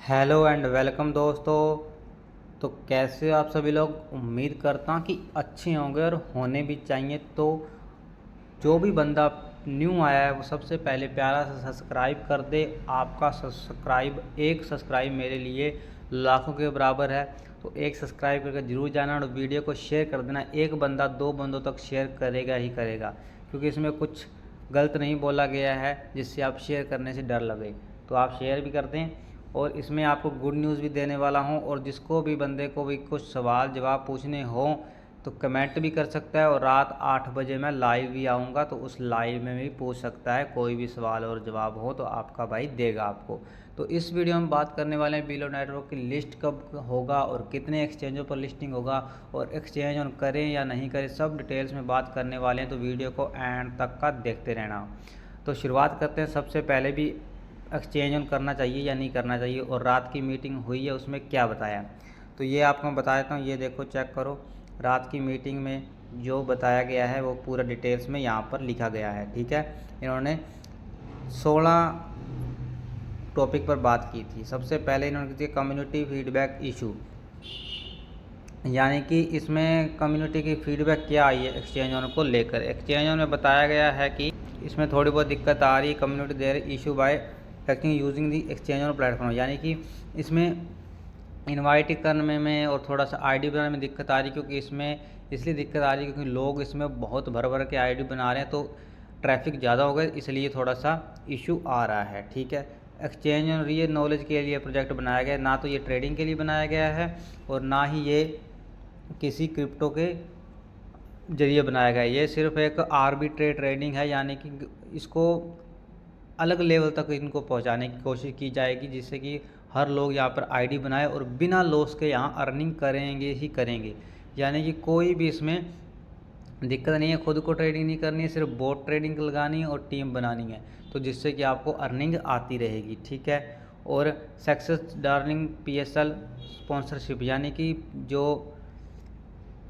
Hello and welcome दोस्तों। तो कैसे हो आप सभी लोग। उम्मीद करता हूँ कि अच्छे होंगे और होने भी चाहिए। तो जो भी बंदा न्यू आया है वो सबसे पहले प्यारा सा सब्सक्राइब कर दे। आपका सब्सक्राइब, एक सब्सक्राइब मेरे लिए लाखों के बराबर है। तो एक सब्सक्राइब करके ज़रूर जाना और वीडियो को शेयर कर देना। एक बंदा दो बंदों तक शेयर करेगा ही करेगा, क्योंकि इसमें कुछ गलत नहीं बोला गया है जिससे आप शेयर करने से डर लगे। तो आप शेयर भी कर दें। और इसमें आपको गुड न्यूज़ भी देने वाला हूँ, और जिसको भी बंदे को भी कुछ सवाल जवाब पूछने हों तो कमेंट भी कर सकता है। और रात 8 बजे मैं लाइव भी आऊँगा, तो उस लाइव में भी पूछ सकता है। कोई भी सवाल और जवाब हो तो आपका भाई देगा आपको। तो इस वीडियो में बात करने वाले हैं बिलो नेटवर्क की लिस्ट कब होगा और कितने एक्सचेंजों पर लिस्टिंग होगा, और एक्सचेंज ऑन करें या नहीं करें, सब डिटेल्स में बात करने वाले हैं। तो वीडियो को एंड तक का देखते रहना। तो शुरुआत करते हैं। सबसे पहले भी एक्सचेंज ऑन करना चाहिए या नहीं करना चाहिए, और रात की मीटिंग हुई है उसमें क्या बताया, तो ये आपको मैं बता देता हूँ। ये देखो, चेक करो। रात की मीटिंग में जो बताया गया है वो पूरा डिटेल्स में यहाँ पर लिखा गया है। ठीक है, इन्होंने 16 टॉपिक पर बात की थी। सबसे पहले इन्होंने की थी कम्युनिटी फीडबैक इशू, यानी कि इसमें कम्युनिटी की फीडबैक क्या आई है एक्सचेंज ऑन को लेकर। एक्सचेंज ऑन में बताया गया है कि इसमें थोड़ी बहुत दिक्कत आ रही है। Community there issue bye acting using the exchange on platform, यानी कि इसमें इनवाइट करने में और थोड़ा सा आईडी बनाने में दिक्कत आ रही है। क्योंकि इसमें इसलिए दिक्कत आ रही है क्योंकि लोग इसमें बहुत भर भर के आईडी बना रहे हैं, तो ट्रैफिक ज़्यादा हो गया, इसलिए थोड़ा सा इशू आ रहा है। ठीक है, एक्सचेंज ऑन रियल नॉलेज के लिए प्रोजेक्ट बनाया गया है, ना तो ये ट्रेडिंग के लिए बनाया गया है और ना ही ये किसी क्रिप्टो के जरिए बनाया गया है। ये सिर्फ एक आर्बिट्रेट ट्रेडिंग है, यानी कि इसको अलग लेवल तक इनको पहुंचाने की कोशिश की जाएगी, जिससे कि हर लोग यहाँ पर आईडी बनाए और बिना लॉस के यहाँ अर्निंग करेंगे ही करेंगे। यानी कि कोई भी इसमें दिक्कत नहीं है, खुद को ट्रेडिंग नहीं करनी है, सिर्फ बोट ट्रेडिंग लगानी है और टीम बनानी है, तो जिससे कि आपको अर्निंग आती रहेगी। ठीक है, और सक्सेस डार्लिंग पीएसएल स्पॉन्सरशिप, यानी कि जो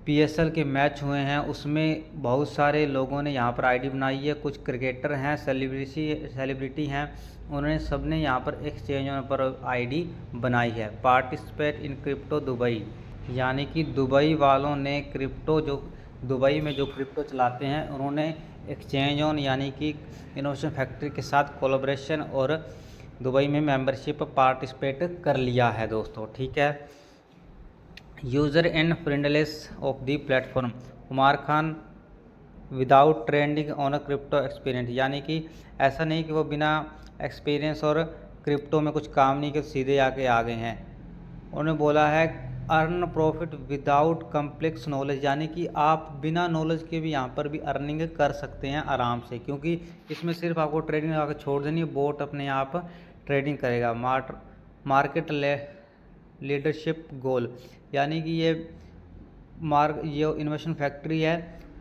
पीएसएल के मैच हुए हैं उसमें बहुत सारे लोगों ने यहाँ पर आईडी बनाई है। कुछ क्रिकेटर हैं, सेलिब्रिटी हैं, उन्होंने सब ने यहाँ पर एक्सचेंज पर आईडी बनाई है। पार्टिसिपेट इन क्रिप्टो दुबई, यानी कि दुबई वालों ने क्रिप्टो, जो दुबई में जो क्रिप्टो चलाते हैं, उन्होंने एक्सचेंज ऑन यानी कि इनोवेशन फैक्ट्री के साथ कोलैबोरेशन और दुबई में मेंबरशिप पार्टिसिपेट कर लिया है दोस्तों। ठीक है, user and friendliness of the platform, Umar Khan without trending on a crypto experience, यानी कि ऐसा नहीं कि वो बिना एक्सपीरियंस और क्रिप्टो में कुछ काम नहीं कि सीधे आके आ गए हैं। उन्होंने बोला है earn profit without complex knowledge, यानी कि आप बिना नॉलेज के भी यहाँ पर भी अर्निंग कर सकते हैं आराम से, क्योंकि इसमें सिर्फ आपको ट्रेडिंग आकर छोड़ देनी है, बोट अपने आप ट्रेडिंग करेगा। मार्केट लीडरशिप गोल, यानी कि ये इन्वेस्टमेंट फैक्ट्री है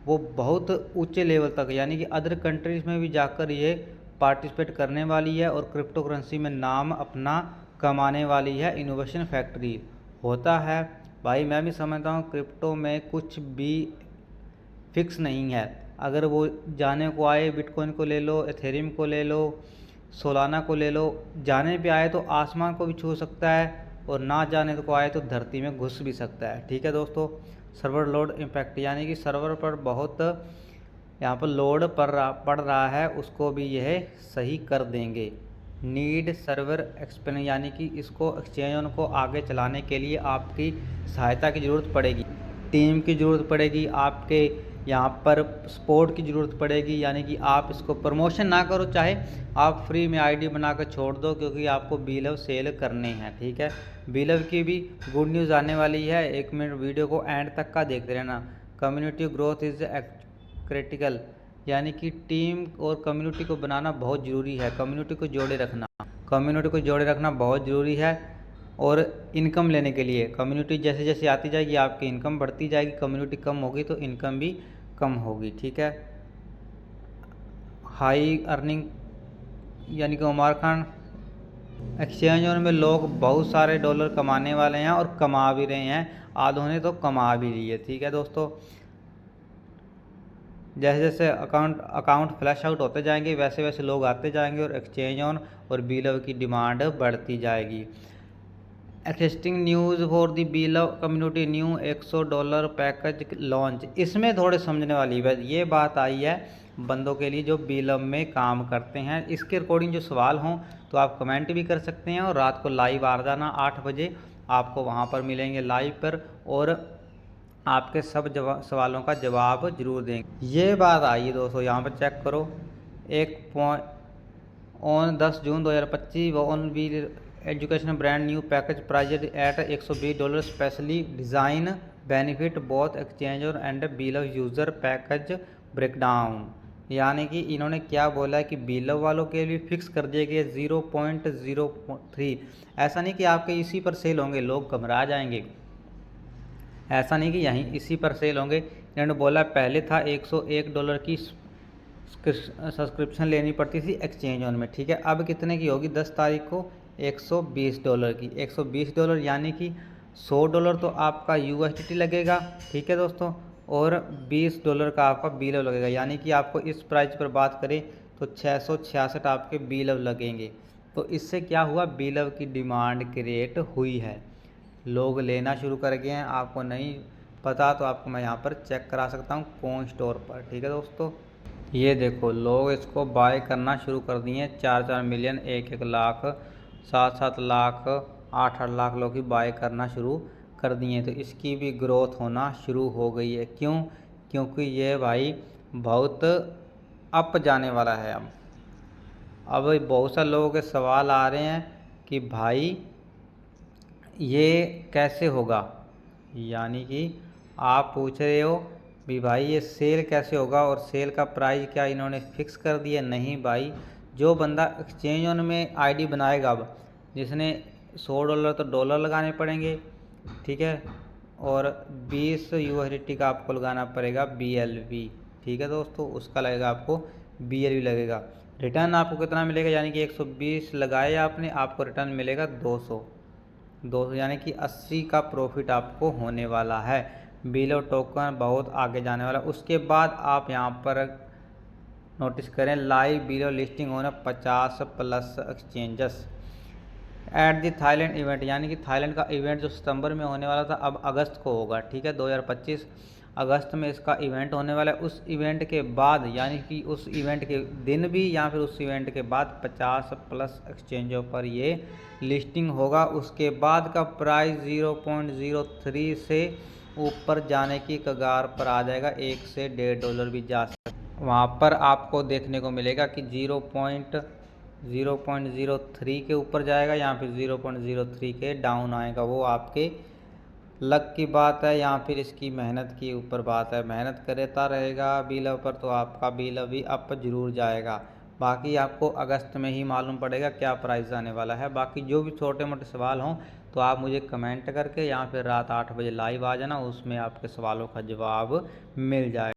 वो बहुत ऊंचे लेवल तक, यानी कि अदर कंट्रीज़ में भी जाकर ये पार्टिसिपेट करने वाली है और क्रिप्टो करेंसी में नाम अपना कमाने वाली है। इनोवेशन फैक्ट्री होता है भाई, मैं भी समझता हूँ क्रिप्टो में कुछ भी फिक्स नहीं है। अगर वो जाने को आए, बिटकॉइन को ले लो, एथेरियम को ले लो, सोलाना को ले लो, जाने पे आए तो आसमान को भी छू सकता है, और ना जाने को आए तो धरती में घुस भी सकता है। ठीक है दोस्तों, सर्वर लोड इम्पैक्ट, यानी कि सर्वर पर बहुत यहाँ पर लोड पड़ रहा है, उसको भी यह सही कर देंगे। नीड सर्वर एक्सपेंड, यानी कि इसको एक्सचेंज को आगे चलाने के लिए आपकी सहायता की ज़रूरत पड़ेगी, टीम की ज़रूरत पड़ेगी, आपके यहाँ पर सपोर्ट की ज़रूरत पड़ेगी। यानी कि आप इसको प्रमोशन ना करो, चाहे आप फ्री में आईडी बनाकर छोड़ दो, क्योंकि आपको बीलव सेल करने हैं। ठीक है, बीलव की भी गुड न्यूज़ आने वाली है। 1 मिनट वीडियो को एंड तक का देखते रहना। कम्युनिटी ग्रोथ इज़ क्रिटिकल, यानी कि टीम और कम्युनिटी को बनाना बहुत ज़रूरी है। कम्युनिटी को जोड़े रखना बहुत ज़रूरी है। और इनकम लेने के लिए कम्युनिटी जैसे जैसे आती जाएगी आपकी इनकम बढ़ती जाएगी, कम्युनिटी कम होगी तो इनकम भी कम होगी। ठीक है, हाई अर्निंग, यानी कि उमर खान एक्सचेंज में लोग बहुत सारे डॉलर कमाने वाले हैं और कमा भी रहे हैं, आधों ने तो कमा भी लिए। ठीक है दोस्तों, जैसे जैसे अकाउंट फ्लैश आउट होते जाएंगे वैसे वैसे लोग आते जाएंगे और एक्सचेंज ऑन और बीलव की डिमांड बढ़ती जाएगी। Existing news for the below community new $100 package launch. इसमें थोड़े समझने वाली बात ये बात आई है बंदों के लिए जो बिलम में काम करते हैं। इसके अकॉर्डिंग जो सवाल हों तो आप कमेंट भी कर सकते हैं और रात को लाइव आ जाना 8 बजे, आपको वहां पर मिलेंगे लाइव पर और आपके सब सवालों का जवाब जरूर देंगे। ये बात आई है दोस्तों, यहाँ पर चेक करो। On 10 June 2025 on wheel education brand new package priced at $120 specially design benefit both exchanger and below user package breakdown. यानी कि इन्होंने क्या बोला है कि बिलो वालों के लिए फिक्स कर दिए गए 0.03। ऐसा नहीं कि आपके इसी पर सेल होंगे, लोग घबरा जाएंगे। ऐसा नहीं कि यहीं इसी पर सेल होंगे। इन्होंने बोला पहले था $101 की सब्सक्रिप्शन लेनी पड़ती थी एक्सचेंज ऑन में, ठीक है। अब कितने की होगी 10 तारीख को? $120 की। $120 यानी कि $100 तो आपका USDT लगेगा, ठीक है दोस्तों, और $20 का आपका बिलव लगेगा। यानी कि आपको इस प्राइस पर बात करें तो 666 आपके बिलव लगेंगे। तो इससे क्या हुआ, बिलव की डिमांड क्रिएट हुई है, लोग लेना शुरू कर गए हैं। आपको नहीं पता तो आपको मैं यहाँ पर चेक करा सकता हूँ कॉइन स्टोर पर, ठीक है दोस्तों। ये देखो लोग इसको बाय करना शुरू कर दिए हैं। 4-4 मिलियन, 1-1 लाख, 7-7 लाख, 8-8 लाख लोग ही बाय करना शुरू कर दिए हैं। तो इसकी भी ग्रोथ होना शुरू हो गई है। क्यों? क्योंकि ये भाई बहुत अप जाने वाला है। अब बहुत सारे लोगों के सवाल आ रहे हैं कि भाई ये कैसे होगा, यानी कि आप पूछ रहे हो भी भाई ये सेल कैसे होगा और सेल का प्राइस क्या इन्होंने फिक्स कर दिया? नहीं भाई, जो बंदा एक्सचेंज ऑन में आईडी बनाएगा, अब जिसने $100 तो डॉलर लगाने पड़ेंगे, ठीक है, और 20 USDT का आपको लगाना पड़ेगा BLV, ठीक है दोस्तों, उसका लगेगा आपको BLV लगेगा। रिटर्न आपको कितना मिलेगा, यानी कि 120 लगाए आपने, आपको रिटर्न मिलेगा 200 यानी कि 80 का प्रॉफिट आपको होने वाला है। बिलो टोकन बहुत आगे जाने वाला। उसके बाद आप यहाँ पर नोटिस करें लाइव बिलो लिस्टिंग होना 50+ exchanges at the Thailand event, यानी कि थाईलैंड का इवेंट जो सितंबर में होने वाला था अब अगस्त को होगा, ठीक है। 2025 अगस्त में इसका इवेंट होने वाला है। उस इवेंट के बाद, यानी कि उस इवेंट के दिन भी या फिर उस इवेंट के बाद 50+ एक्सचेंजों पर ये लिस्टिंग होगा। उसके बाद का प्राइस 0.03 से ऊपर जाने की कगार पर आ जाएगा, $1 से $1.5 भी जा सकता है। वहाँ पर आपको देखने को मिलेगा कि 0.03 के ऊपर जाएगा या फिर 0.03 के डाउन आएगा। वो आपके लक की बात है या फिर इसकी मेहनत के ऊपर बात है। मेहनत करता रहेगा बिलव पर तो आपका बिलव भी अप जरूर जाएगा। बाकी आपको अगस्त में ही मालूम पड़ेगा क्या प्राइस आने वाला है। बाकी जो भी छोटे मोटे सवाल हों तो आप मुझे कमेंट करके या फिर रात 8 बजे लाइव आ जाना, उसमें आपके सवालों का जवाब मिल जाएगा।